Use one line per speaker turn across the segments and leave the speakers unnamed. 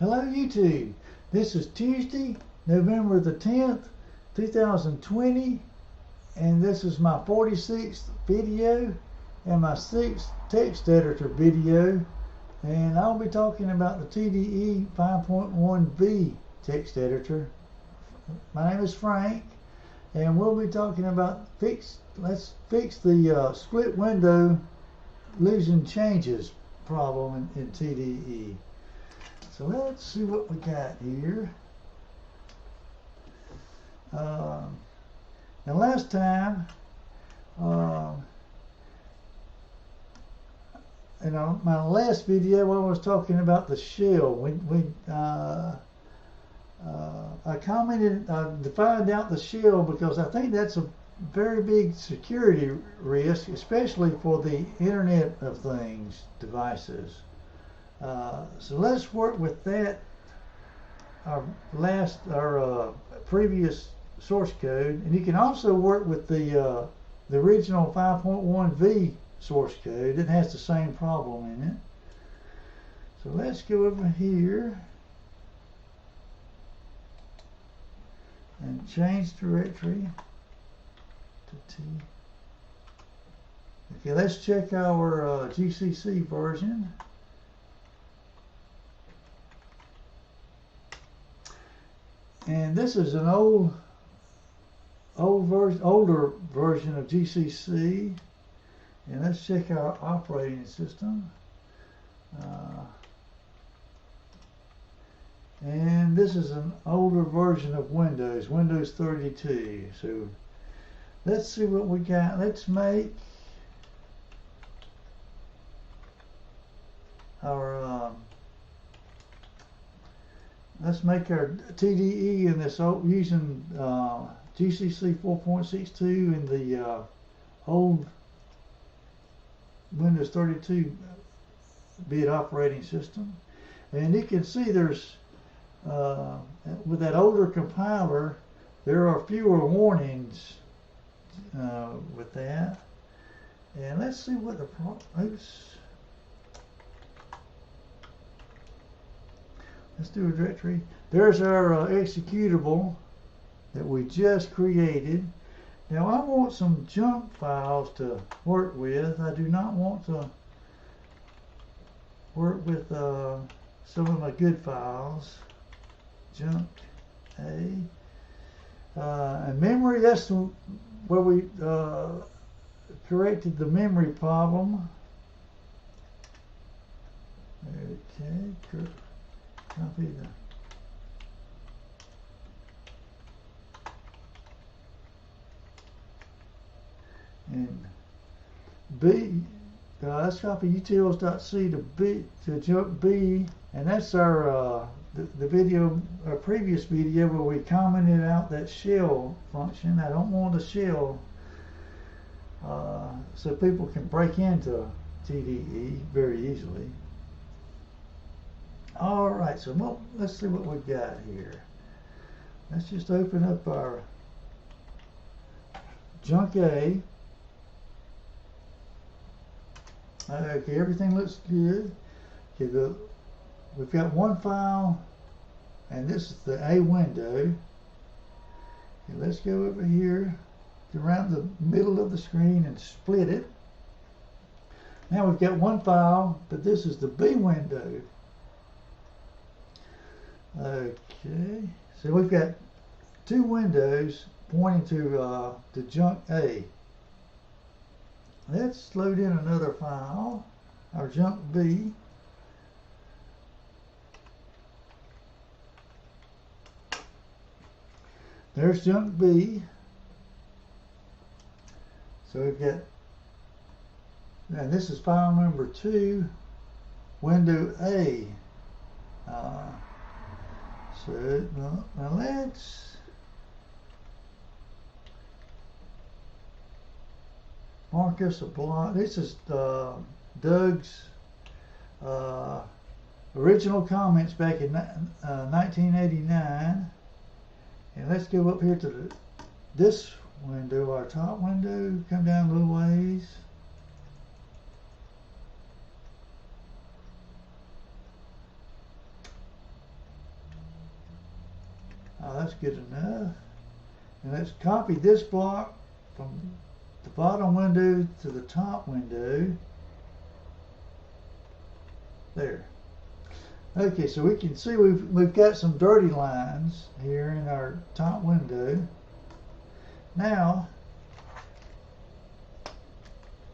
Hello YouTube, this is Tuesday, November the 10th, 2020, and this is my 46th video and my 6th text editor video, and I'll be talking about the TDE 5.1V text editor. My name is Frank, and we'll be talking about let's fix the split window losing changes problem in TDE. So let's see what we got here. Now last time, in my last video, I was talking about the shell. I commented, defined out the shell because I think that's a very big security risk, especially for the Internet of Things devices. So let's work with that, our previous source code, and you can also work with the original 5.1V source code. It has the same problem in it. So let's go over here and change directory to T. Okay, let's check our GCC version. And this is an older version of GCC. And let's check our operating system. And this is an older version of Windows 32. So let's see what we got. Let's make our TDE in this using GCC 4.62 in the old Windows 32-bit operating system. And you can see there's with that older compiler, there are fewer warnings with that. And let's see what the let's do a directory. There's our executable that we just created. Now I want some junk files to work with. I do not want to work with some of my good files. Junk A. And memory, that's where we corrected the memory problem. Okay, copy the and B. Let's copy utils.c to junk B, and that's our the video, our previous video where we commented out that shell function. I don't want a shell so people can break into TDE very easily. Alright, so let's see what we got here. Let's just open up our junk A. Okay, everything looks good. Okay, we've got one file, and this is the A window. Okay, let's go over here to around the middle of the screen and split it. Now we've got one file, but this is the B window. Okay, so we've got two windows pointing to junk A. Let's load in another file, our junk B. There's junk B. So we've got, and this is file number 2, window A. So now let's mark this a block. This is Doug's original comments back in 1989. And let's go up here to this window, our top window, come down a little ways. That's good enough. And let's copy this block from the bottom window to the top window. There. Okay, so we can see we've got some dirty lines here in our top window. Now,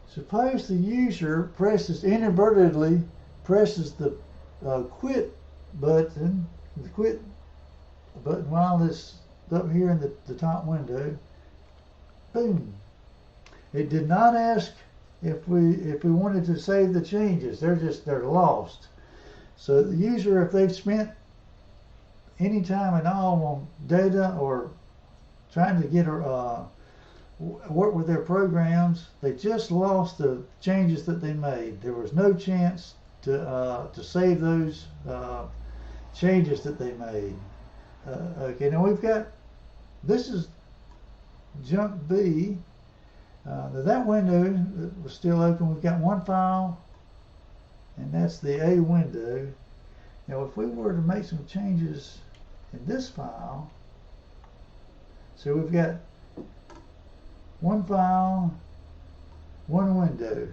suppose the user inadvertently presses the quit button while it's up here in the top window. Boom. It did not ask if we wanted to save the changes. They're lost. So the user, if they've spent any time at all on data or trying to get work with their programs, they just lost the changes that they made. There was no chance to save those changes that they made. Okay, now we've got, this is junk B. That window was still open. We've got one file, and that's the A window. Now if we were to make some changes in this file, so we've got one file, one window,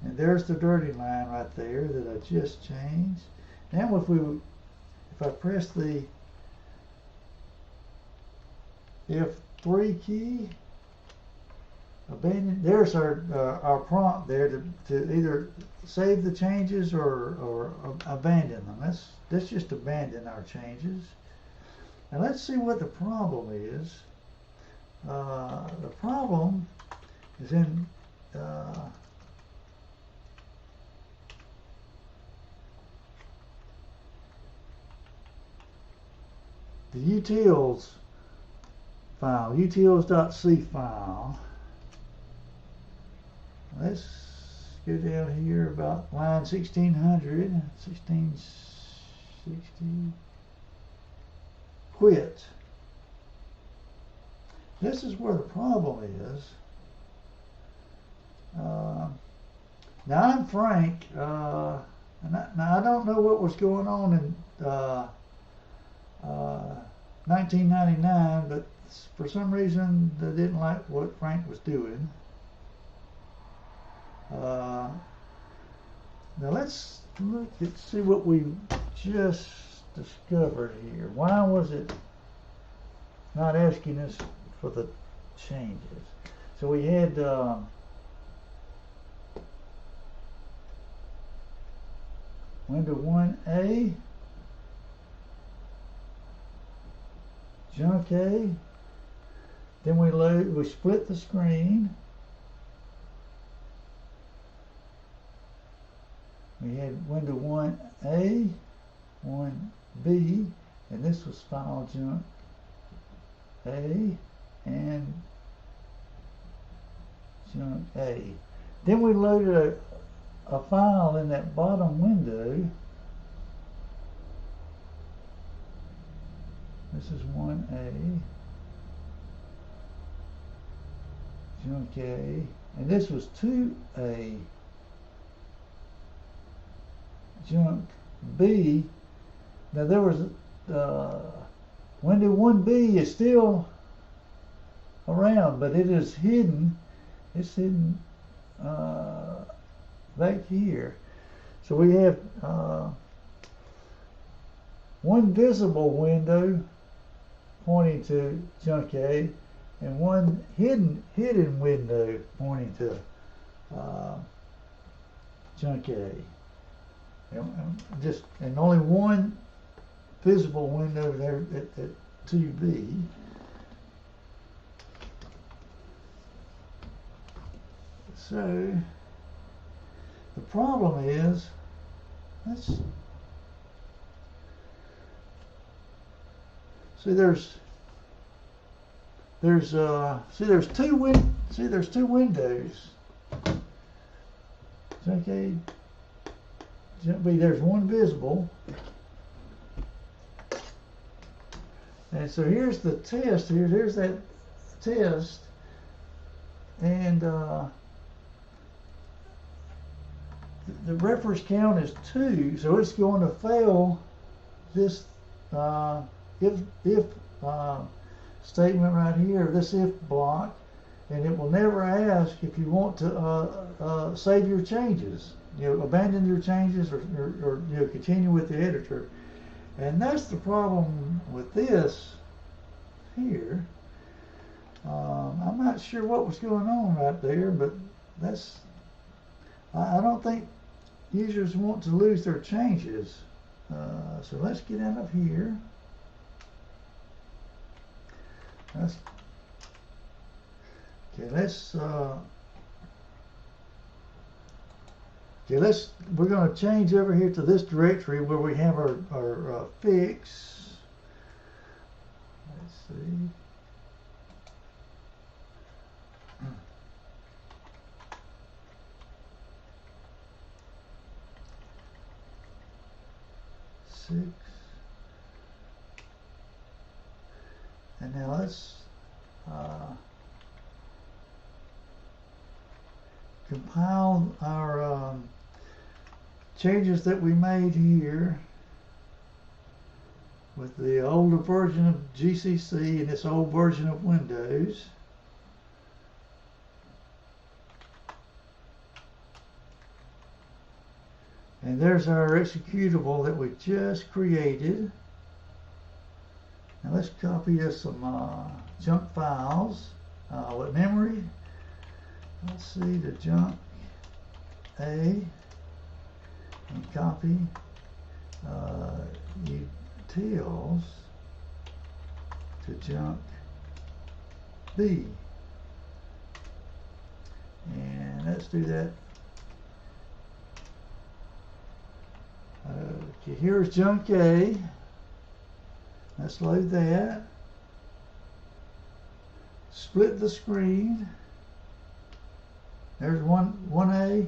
and there's the dirty line right there that I just changed. Now if I press the F3 key, abandon, there's our prompt there to either save the changes or abandon them. Let's just abandon our changes. And let's see what the problem is. The problem is in the utils file, utils.c file. Let's go down here about line 1660, quit. This is where the problem is. Now I'm Frank, now I don't know what was going on in 1999, but for some reason they didn't like what Frank was doing. Now let's look at see what we just discovered here. Why was it not asking us for the changes? So we had window 1A, junk A. Then we split the screen. We had window 1A, 1B, and this was file junk A and junk A. Then we loaded a file in that bottom window. This is 1A, junk A, and this was 2A, junk B. Now there was window 1B is still around, but it is hidden. It's hidden back here. So we have one visible window pointing to junk A, and one hidden window pointing to junk A. And only one visible window there at 2B. So the problem is, there's two windows. Okay. There's one visible, and so here's the test. Here's that test, and the reference count is 2, so it's going to fail this if statement right here, this if block, and it will never ask if you want to save your changes, abandon your changes, or continue with the editor. And that's the problem with this here. I'm not sure what was going on right there, but I don't think users want to lose their changes. So let's get out of here. We're going to change over here to this directory where we have our fix. Let's see. And now let's compile our changes that we made here with the older version of GCC and this old version of Windows. And there's our executable that we just created. Now let's copy us some junk files with memory. Let's see, the junk A, and copy utils to junk B. And let's do that. Okay, here's junk A. Let's load that. Split the screen. There's 1A,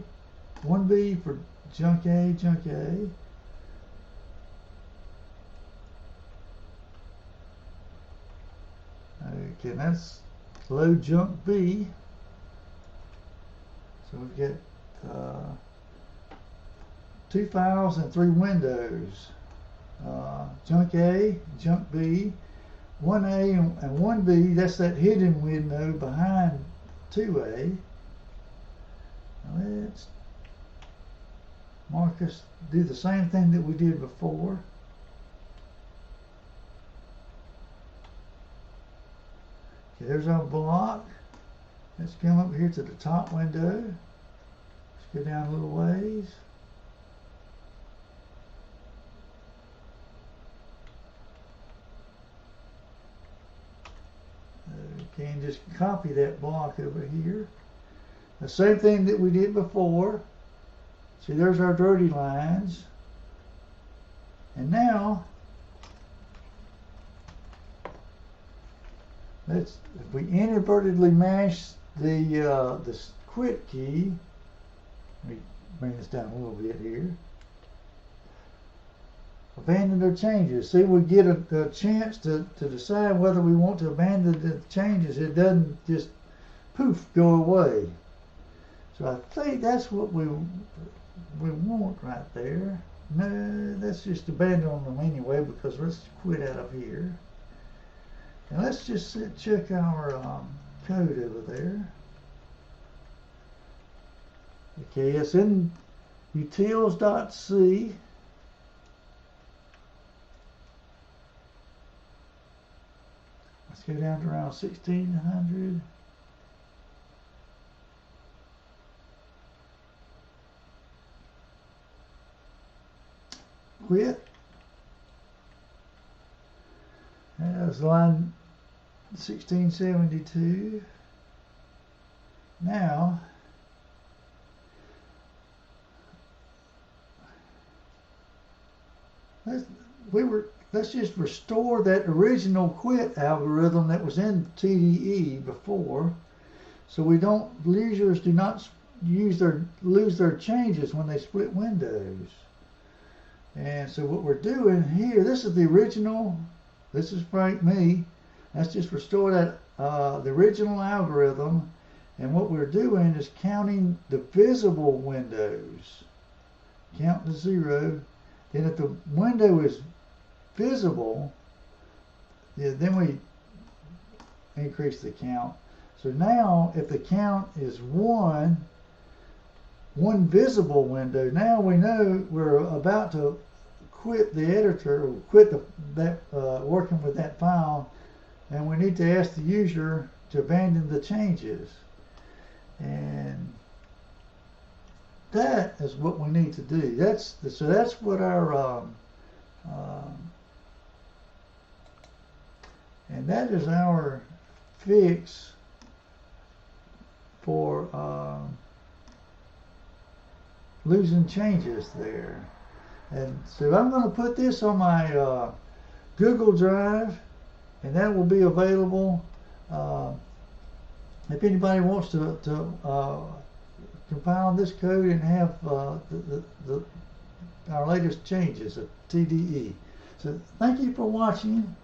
1B for junk A, junk A. Okay, let's load junk B. So we get 2 files and 3 windows. Junk A, junk B, 1A and 1B, that's that hidden window behind 2A. Now let's Marcus do the same thing that we did before. Okay, there's our block. Let's come up here to the top window. Let's go down a little ways. Okay, and just copy that block over here. The same thing that we did before. See, there's our dirty lines. And now, if we inadvertently mash the quit key, let me bring this down a little bit here. Abandon their changes. See, we get a chance to decide whether we want to abandon the changes. It doesn't just poof go away. So I think that's what we want right there. No, let's just abandon them anyway, because let's quit out of here. And let's just check our code over there. Okay, it's in utils.c. Let's go down to around 1600. Quit. That's line 1672. Now, let's just restore that original quit algorithm that was in TDE before, so users do not lose their changes when they split windows. And so what we're doing here, this is the original. This is Frank me. Let's just restore that the original algorithm, and what we're doing is counting the visible windows. Count to 0. Then if the window is visible, yeah, then we increase the count. So now if the count is one visible window, now we know we're about to quit the editor, or quit working with that file, and we need to ask the user to abandon the changes. And that is what we need to do. So that's what our and that is our fix for losing changes there. And so I'm going to put this on my Google Drive, and that will be available if anybody wants to compile this code and have our latest changes of TDE. So thank you for watching.